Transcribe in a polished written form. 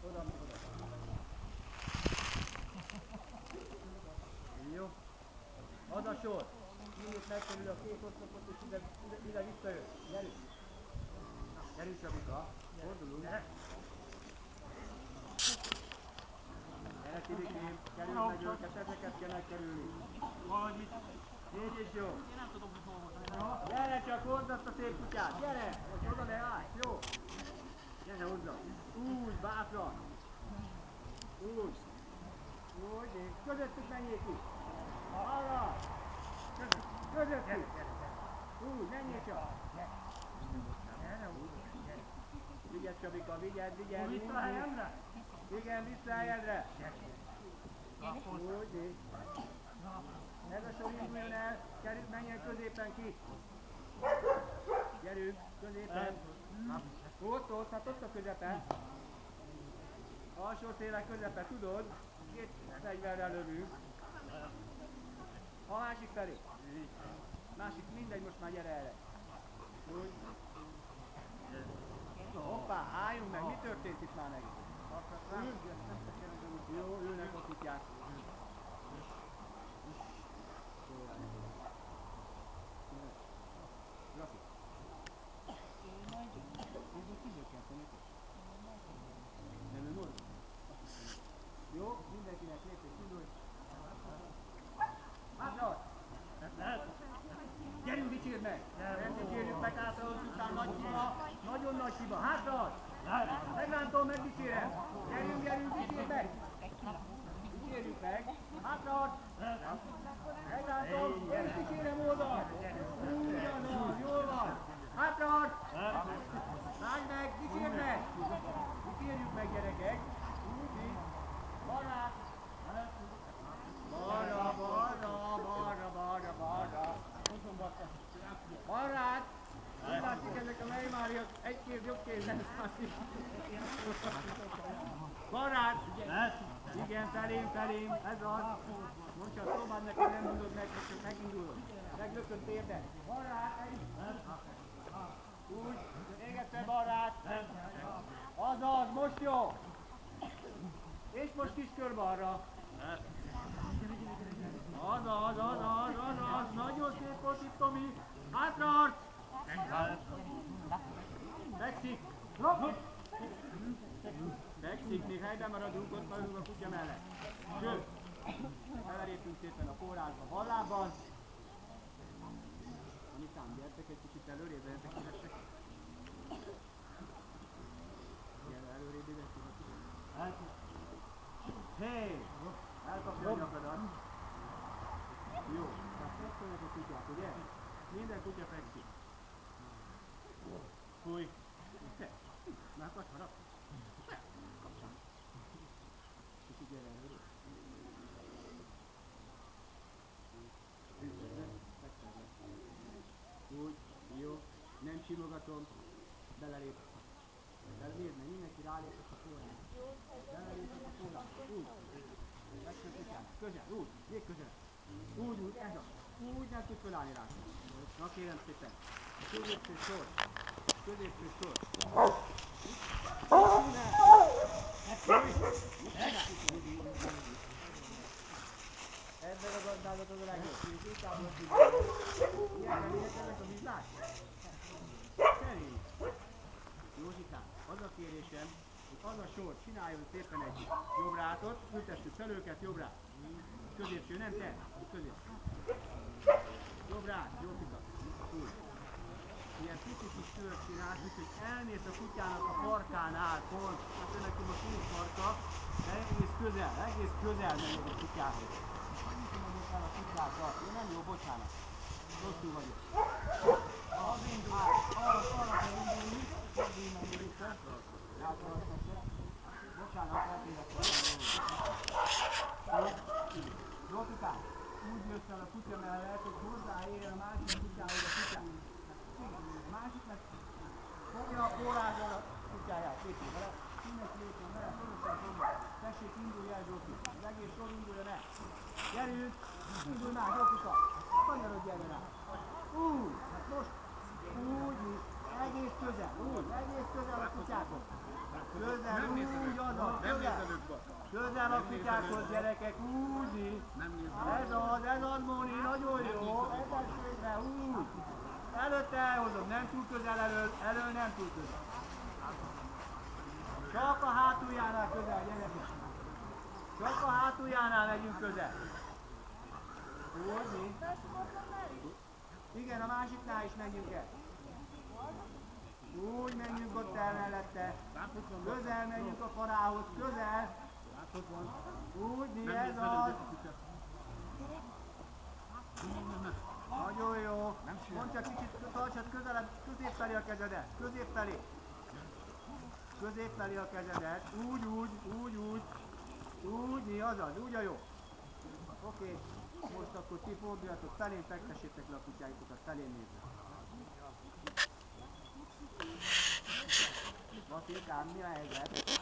Oda. Jó. Az a sor. Innét megkerül a két oszlopot, és ide visszajön. Gyerünk. Gyerünk, Csabika. Fordulunk. Gyere, Tibikém. Kerüld meg őket, ezeket kell megkerülni. Valahogy mit? Így is jó. Én nem tudom, mit dolgozni. Gyere csak, hozd azt a szép kutyát. Gyere. Most oda, de állj. Jó. Gyere, hozza. Úgy, bátran. Úgy. Úgy, és közöttük menjél ki. Arra. Közöttük. Úgy, menjél csak. Vigyázz, Csabika, vigyázz. Vissza a helyemre? Igen, vissza a helyedre. Úgy, és. Ez a sor induljon el. Menjen középen ki. Gyerünk, középen. Ott, hát ott a közepe. Alsó szélen közepe, tudod? Két fegyverrel lövünk. A másik felé. Másik, mindegy, most már gyere erre. Úgy. Hoppá, álljunk meg, mi történt itt már megint? Jó, ülnek a kutyák. Laci. Nem ő volt? Jó, mindenkinek lépés indulj. Hátra! Gyerünk, dicsérd meg! Nem dicsérjük meg hátra, után nagy hiba. Nagyon nagy hiba. Hátra! Megrántom, megdicsérem! Gyerünk, dicsérd meg! Dicsérjük meg! Hátra! Megrántom, és dicsérem oldalt! Ugyanaz, jól van! Hátra! Vágj meg, dicsérd meg! Dicsérjük meg, gyerekek! Úgy így! Balra! Balra! Balrát! Úgy látszik, ezek a Weimáriak egy kéz, jobb kéz nem számít. Balrát! Igen, felém, ez az. Mondd csak, próbáld meg, hogy nem mondod meg, hogy csak megindulod. Meglököd térden. Balrát, egy. Úgy, még egyszer balrát. Azaz, most jó. És most kis kör balra. Azaz, nagyon szép volt itt, Tomi. Hátraarc! Fekszik! Fekszik, még helyben maradunk, ott maradunk a kutya mellett. Sőt, belerépünk szépen a kórházba bal lábbal. Anikám, gyertek egy kicsit előrébb, lehetek szívesek. Gyere előrébb, ide, Hey! Elkapja a nyakadat. Jó, tehát fekszenek a kutyák, ugye? Minden kutya fekszik. Fúj! Te! Már akarsz harapni? Kapcsán! Kicsit gyere előrébb. Fekszelj le. Úgy, jó. Nem simogatom. Belerép. Nézd meg, mindenki rálépett a kórházba. Belerépett a kórházba. Úgy. Fekszel kutyának. Közel, úgy. Még közelebb. Úgy, ez az. Úgy nem tud fölállni rá. Na kérem szépen. Középső sor. Ebben a gazdázatot a legjobb. Kétából kívül. Ilyenek ezek a vizsgák? Szerint. Józsikám, az a kérésem, hogy az a sor csináljon szépen egy jobb rátot, ültessük fel őket, jobb rát. Középső, nem te, középső. Jobb rát, Józsika. Úgy. Ilyen pici kis kört csinálsz, úgyhogy elmész a kutyának a farkánál pont, hát ő neki most nincs farka, de egész közel megyek a kutyához. Annyit megyek el a kutyáddal. Jó, nem jó, bocsánat. Rosszul vagyok. Az indul. Arra kell indulni. Jobb innen még egyszer. Látalak tetszett. Bocsánat, eltévedtem. Zsoltikám, úgy jössz el a kutya mellett, hogy hozzáérjen a másik kutyához a kutyát. A másik meg fogja a kórházon a kutyáját. Lépjél vele. Mindenki lépjen vele, szorosan fogja. Tessék, indulj el, Zsolti. Az egész sor induljon el. Gyerünk! Indulj már, Zsoltika! Kanyarodj erre rá. Úgy, hát most úgy, Egész közel, úgy, egész közel a kutyákhoz. Közel, Nem nézed úgy, ők. azaz, Nem közel. nézed ők be. Közel a kutyákhoz, gyerekek, úgy. Nem nézed ők. Ez az, Móni, nagyon jó. Ezen szépen, úgy. Előtte elhozom, nem túl közel elől nem túl közel. Csak a hátuljánál közel, gyerekek. Csak a hátuljánál megyünk közel. Úgy, mi? Igen, a másiknál is menjünk el. Úgy menjünk ott el mellette. Közel menjünk a farához, közel. Úgy, mi Nem ez nézed az? ők a kutya. Nagyon jó. Mondd csak kicsit, tartsad közelebb, közép felé a kezedet. Közép felé. Közép felé a kezedet. Úgy, úgy, úgy, úgy. Úgy, mi azaz, úgy a jó. Oké. Most akkor ti forduljatok felén, fektessétek le a kutyáitokat, felén nézve. Vasilkám, mi a helyzet?